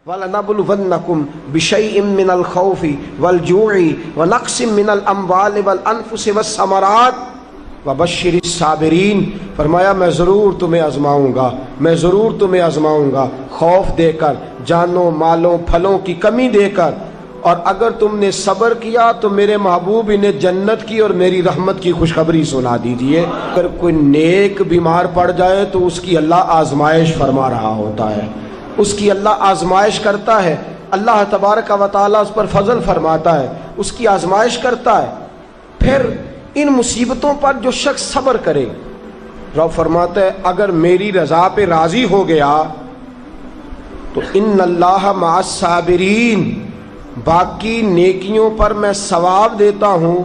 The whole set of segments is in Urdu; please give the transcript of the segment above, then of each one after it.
وَلَنَبْلُوَنَّكُمْ بِشَيْءٍ مِّنَ الْخَوْفِ وَالْجُوعِ وَنَقْصٍ مِّنَ الْأَمْوَالِ وَالْأَنفُسِ وَالثَّمَرَاتِ وَبَشِّرِ الصَّابِرِينَ۔ فرمایا میں ضرور تمہیں آزماؤں گا، میں ضرور تمہیں آزماؤں گا، خوف دے کر، جانوں مالوں پھلوں کی کمی دے کر، اور اگر تم نے صبر کیا تو میرے محبوب انہیں جنت کی اور میری رحمت کی خوشخبری سنا دیجئے۔ اگر کوئی نیک بیمار پڑ جائے تو اس کی اللہ آزمائش فرما رہا ہوتا ہے، اس کی اللہ آزمائش کرتا ہے، اللہ تبارک و تعالیٰ اس پر فضل فرماتا ہے، اس کی آزمائش کرتا ہے۔ پھر ان مصیبتوں پر جو شخص صبر کرے، رب فرماتا ہے اگر میری رضا پہ راضی ہو گیا تو ان اللہ مع الصابرین، باقی نیکیوں پر میں ثواب دیتا ہوں،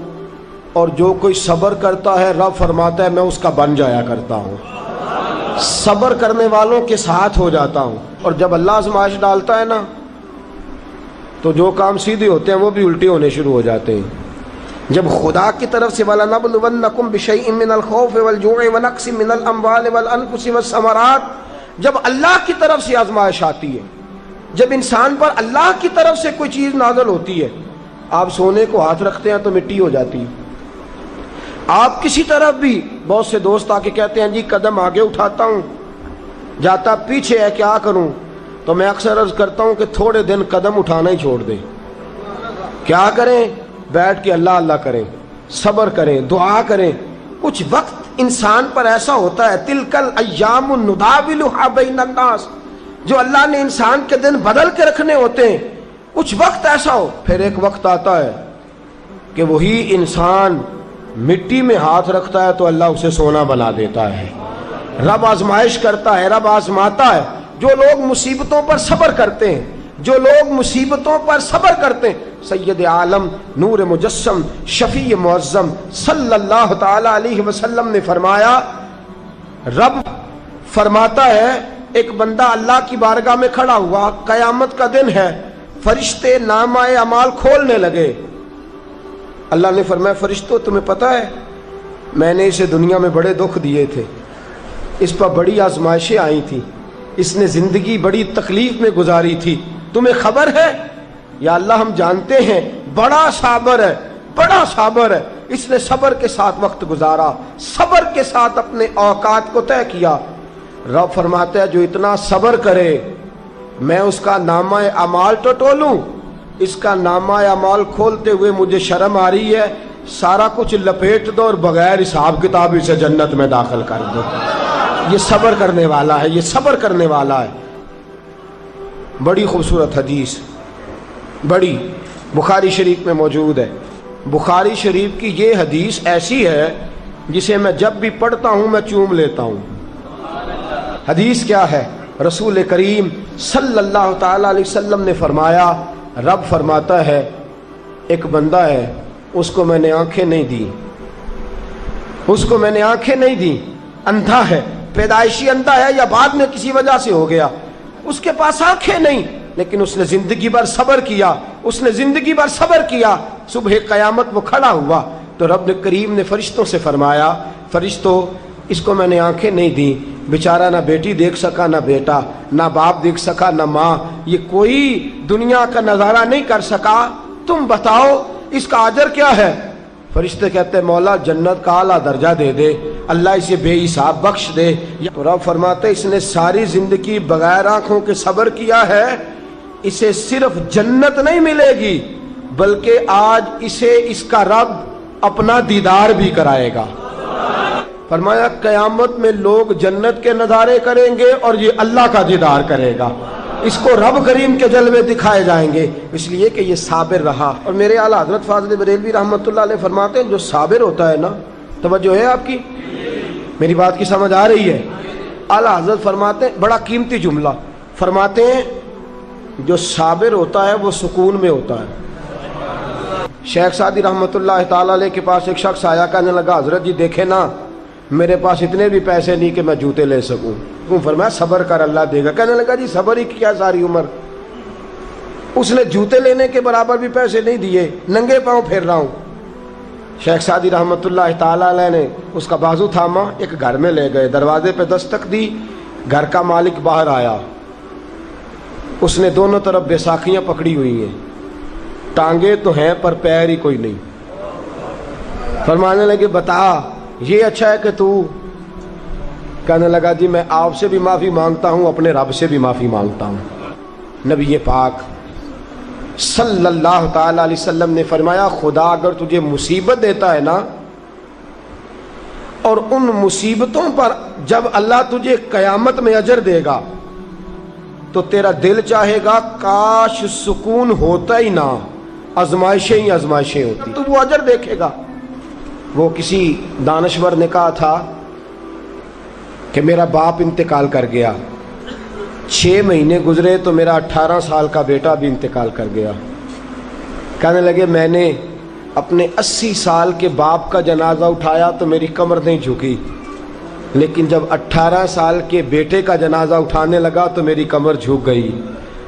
اور جو کوئی صبر کرتا ہے رب فرماتا ہے میں اس کا بن جایا کرتا ہوں، صبر کرنے والوں کے ساتھ ہو جاتا ہوں۔ اور جب اللہ آزمائش ڈالتا ہے نا تو جو کام سیدھے ہوتے ہیں وہ بھی الٹے ہونے شروع ہو جاتے ہیں۔ جب خدا کی طرف سے وَلَنَبْلُوَنَّكُمْ بِشَيْءٍ مِّنَ الْخَوْفِ وَالْجُوعِ وَنَقْصٍ مِّنَ الْأَمْوَالِ وَالْأَنفُسِ وَالثَّمَرَاتِ، جب اللہ کی طرف سے آزمائش آتی ہے، جب انسان پر اللہ کی طرف سے کوئی چیز نازل ہوتی ہے، آپ سونے کو ہاتھ رکھتے ہیں تو مٹی ہو جاتی ہے، آپ کسی طرف بھی، بہت سے دوست آ کے کہتے ہیں جی قدم آگے اٹھاتا ہوں جاتا پیچھے ہے، کیا کروں؟ تو میں اکثر عرض کرتا ہوں کہ تھوڑے دن قدم اٹھانا ہی چھوڑ دیں، کیا کریں؟ بیٹھ کے اللہ اللہ کریں، صبر کریں، دعا کریں۔ کچھ وقت انسان پر ایسا ہوتا ہے، تلک الایام نداولها بین الناس، جو اللہ نے انسان کے دن بدل کے رکھنے ہوتے ہیں، کچھ وقت ایسا ہو، پھر ایک وقت آتا ہے کہ وہی انسان مٹی میں ہاتھ رکھتا ہے تو اللہ اسے سونا بنا دیتا ہے۔ رب آزمائش کرتا ہے، رب آزماتا ہے۔ جو لوگ مصیبتوں پر صبر کرتے ہیں، جو لوگ مصیبتوں پر صبر کرتے ہیں، سید عالم نور مجسم شفیع معظم صلی اللہ تعالی علیہ وسلم نے فرمایا، رب فرماتا ہے ایک بندہ اللہ کی بارگاہ میں کھڑا ہوا، قیامت کا دن ہے، فرشتے نامہ اعمال کھولنے لگے۔ اللہ نے فرمایا فرشتوں تمہیں پتہ ہے میں نے اسے دنیا میں بڑے دکھ دیے تھے، اس پر بڑی آزمائشیں آئی تھیں، اس نے زندگی بڑی تکلیف میں گزاری تھی، تمہیں خبر ہے؟ یا اللہ ہم جانتے ہیں، بڑا صابر ہے، بڑا صابر ہے، اس نے صبر کے ساتھ وقت گزارا، صبر کے ساتھ اپنے اوقات کو طے کیا۔ رب فرماتا ہے جو اتنا صبر کرے میں اس کا نامہ اعمال ٹٹولوں، اس کا نامہ اعمال کھولتے ہوئے مجھے شرم آ رہی ہے، سارا کچھ لپیٹ دو اور بغیر حساب کتاب اسے جنت میں داخل کر دو۔ یہ صبر کرنے والا ہے، یہ صبر کرنے والا ہے۔ بڑی خوبصورت حدیث، بڑی، بخاری شریف میں موجود ہے۔ بخاری شریف کی یہ حدیث ایسی ہے جسے میں جب بھی پڑھتا ہوں میں چوم لیتا ہوں۔ حدیث کیا ہے؟ رسول کریم صلی اللہ تعالی علیہ وسلم نے فرمایا، رب فرماتا ہے ایک بندہ ہے، اس کو میں نے آنکھیں نہیں دی، اس کو میں نے آنکھیں نہیں دی، اندھا ہے، پیدائشی اندھا ہے یا بعد میں کسی وجہ سے ہو گیا، اس کے پاس آنکھیں نہیں، لیکن اس نے زندگی بھر صبر کیا، اس نے زندگی بھر صبر کیا، صبح قیامت وہ کھڑا ہوا تو رب کریم نے فرشتوں سے فرمایا، فرشتوں اس کو میں نے آنکھیں نہیں دی، بیچارہ نہ بیٹی دیکھ سکا، نہ بیٹا، نہ باپ دیکھ سکا، نہ ماں، یہ کوئی دنیا کا نظارہ نہیں کر سکا، تم بتاؤ اس کا اجر کیا ہے؟ فرشتے کہتے ہیں مولا جنت کا اعلیٰ درجہ دے دے، اللہ اسے بے حساب بخش دے۔ تو رب فرماتے اس نے ساری زندگی بغیر آنکھوں کے صبر کیا ہے، اسے صرف جنت نہیں ملے گی بلکہ آج اسے اس کا رب اپنا دیدار بھی کرائے گا۔ فرمایا قیامت میں لوگ جنت کے نظارے کریں گے اور یہ اللہ کا دیدار کرے گا، اس کو رب کریم کے جلوے دکھائے جائیں گے، اس لیے کہ یہ صابر رہا۔ اور میرے اعلیٰ حضرت فاضل بریلوی رحمۃ اللہ علیہ فرماتے ہیں جو صابر ہوتا ہے نا، توجہ ہے آپ کی، میری بات کی سمجھ آ رہی ہے؟ اعلیٰ حضرت فرماتے ہیں بڑا قیمتی جملہ، فرماتے ہیں جو صابر ہوتا ہے وہ سکون میں ہوتا ہے۔ شیخ سعدی رحمۃ اللہ تعالی علیہ کے پاس ایک شخص آیا، کہنے لگا حضرت جی دیکھیں نا میرے پاس اتنے بھی پیسے نہیں کہ میں جوتے لے سکوں، فرمایا صبر کر اللہ دے گا۔ کہنے لگا جی صبر ہی کیا ساری عمر، اس نے جوتے لینے کے برابر بھی پیسے نہیں دیے، ننگے پاؤں پھر رہا ہوں۔ شیخ سعدی رحمۃ اللہ تعالی علیہ نے اس کا بازو تھاما، ایک گھر میں لے گئے، دروازے پہ دستک دی، گھر کا مالک باہر آیا، اس نے دونوں طرف بیساکھیاں پکڑی ہوئی ہیں، ٹانگیں تو ہیں پر پیر ہی کوئی نہیں۔ فرمانے لگے بتا یہ اچھا ہے کہ تو؟ کہنے لگا جی میں آپ سے بھی معافی مانگتا ہوں، اپنے رب سے بھی معافی مانگتا ہوں۔ نبی پاک صلی اللہ تعالی علیہ وسلم نے فرمایا خدا اگر تجھے مصیبت دیتا ہے نا، اور ان مصیبتوں پر جب اللہ تجھے قیامت میں اجر دے گا تو تیرا دل چاہے گا کاش سکون ہوتا ہی نہ، آزمائشیں ہی آزمائشیں ہوتی، تو وہ اجر دیکھے گا۔ وہ کسی دانشور نے کہا تھا کہ میرا باپ انتقال کر گیا، 6 مہینے گزرے تو میرا 18 سال کا بیٹا بھی انتقال کر گیا۔ کہنے لگے میں نے اپنے 80 سال کے باپ کا جنازہ اٹھایا تو میری کمر نہیں جھکی، لیکن جب 18 سال کے بیٹے کا جنازہ اٹھانے لگا تو میری کمر جھک گئی،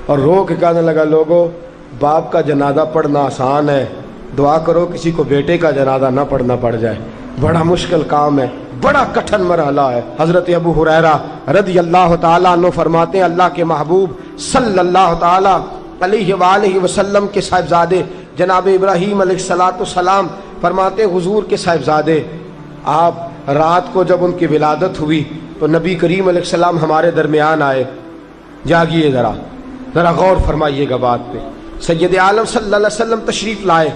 اور رو کے کہنے لگا لوگو باپ کا جنازہ پڑھنا آسان ہے، دعا کرو کسی کو بیٹے کا جنازہ نہ پڑھنا پڑ جائے، بڑا مشکل کام ہے، بڑا کٹھن مرحلہ ہے۔ حضرت ابو ہریرہ رضی اللہ تعالیٰ عنہ فرماتے ہیں اللہ کے محبوب صلی اللہ تعالیٰ علیہ وآلہ وسلم کے صاحبزادے جناب ابراہیم علیہ السلام فرماتے ہیں حضور کے صاحبزادے آپ رات کو جب ان کی ولادت ہوئی تو نبی کریم علیہ السلام ہمارے درمیان آئے۔ جاگیے ذرا غور فرمائیے گا بات پہ۔ سید عالم صلی اللہ علیہ وسلم تشریف لائے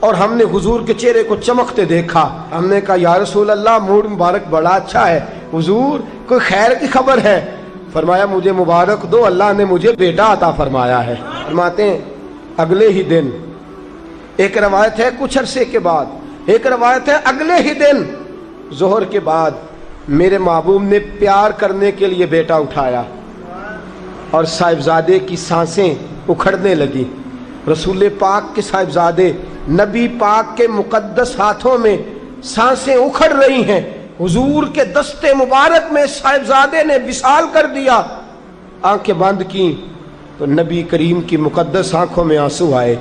اور ہم نے حضور کے چہرے کو چمکتے دیکھا۔ ہم نے کہا یا رسول اللہ موڈ مبارک بڑا اچھا ہے، حضور کوئی خیر کی خبر ہے؟ فرمایا مجھے مبارک دو، اللہ نے مجھے بیٹا عطا فرمایا ہے۔ فرماتے ہیں اگلے ہی دن، ایک روایت ہے کچھ عرصے کے بعد، ایک روایت ہے اگلے ہی دن ظہر کے بعد میرے محبوب نے پیار کرنے کے لیے بیٹا اٹھایا اور صاحبزادے کی سانسیں اکھڑنے لگی۔ رسول پاک کے صاحبزادے نبی پاک کے مقدس ہاتھوں میں سانسیں اکھڑ رہی ہیں، حضور کے دستے مبارک میں صاحبزادے نے وصال کر دیا۔ آنکھیں بند کی تو نبی کریم کی مقدس آنکھوں میں آنسو آئے۔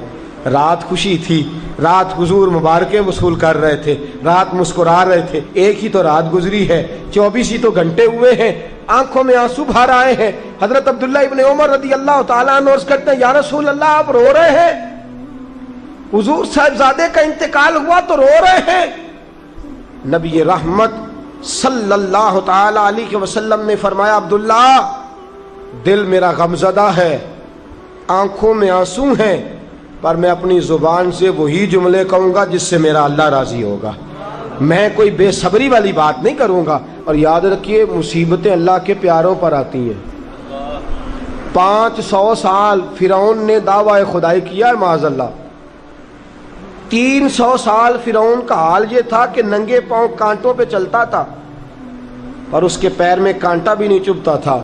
رات خوشی تھی، رات حضور مبارکیں وصول کر رہے تھے، رات مسکرا رہے تھے، ایک ہی تو رات گزری ہے، 24 ہی تو گھنٹے ہوئے ہیں، آنکھوں میں آنسو بھر آئے ہیں۔ حضرت عبداللہ ابن عمر رضی اللہ تعالیٰ عنہ عرض کرتے ہیں یا رسول اللہ آپ رو رہے ہیں؟ حضور صاحبزادے کا انتقال ہوا تو رو رہے ہیں؟ نبی رحمت صلی اللہ تعالیٰ علیہ وسلم نے فرمایا عبداللہ دل میرا غمزدہ ہے، آنکھوں میں آنسو ہیں، پر میں اپنی زبان سے وہی جملے کہوں گا جس سے میرا اللہ راضی ہوگا، میں کوئی بے صبری والی بات نہیں کروں گا۔ اور یاد رکھیے مصیبتیں اللہ کے پیاروں پر آتی ہیں۔ 500 سال فرعون نے دعویٰ خدائی کیا ہے معاذ اللہ، 300 سال فرعون کا حال یہ تھا کہ ننگے پاؤں کانٹوں پہ چلتا تھا اور اس کے پیر میں کانٹا بھی نہیں چبھتا تھا،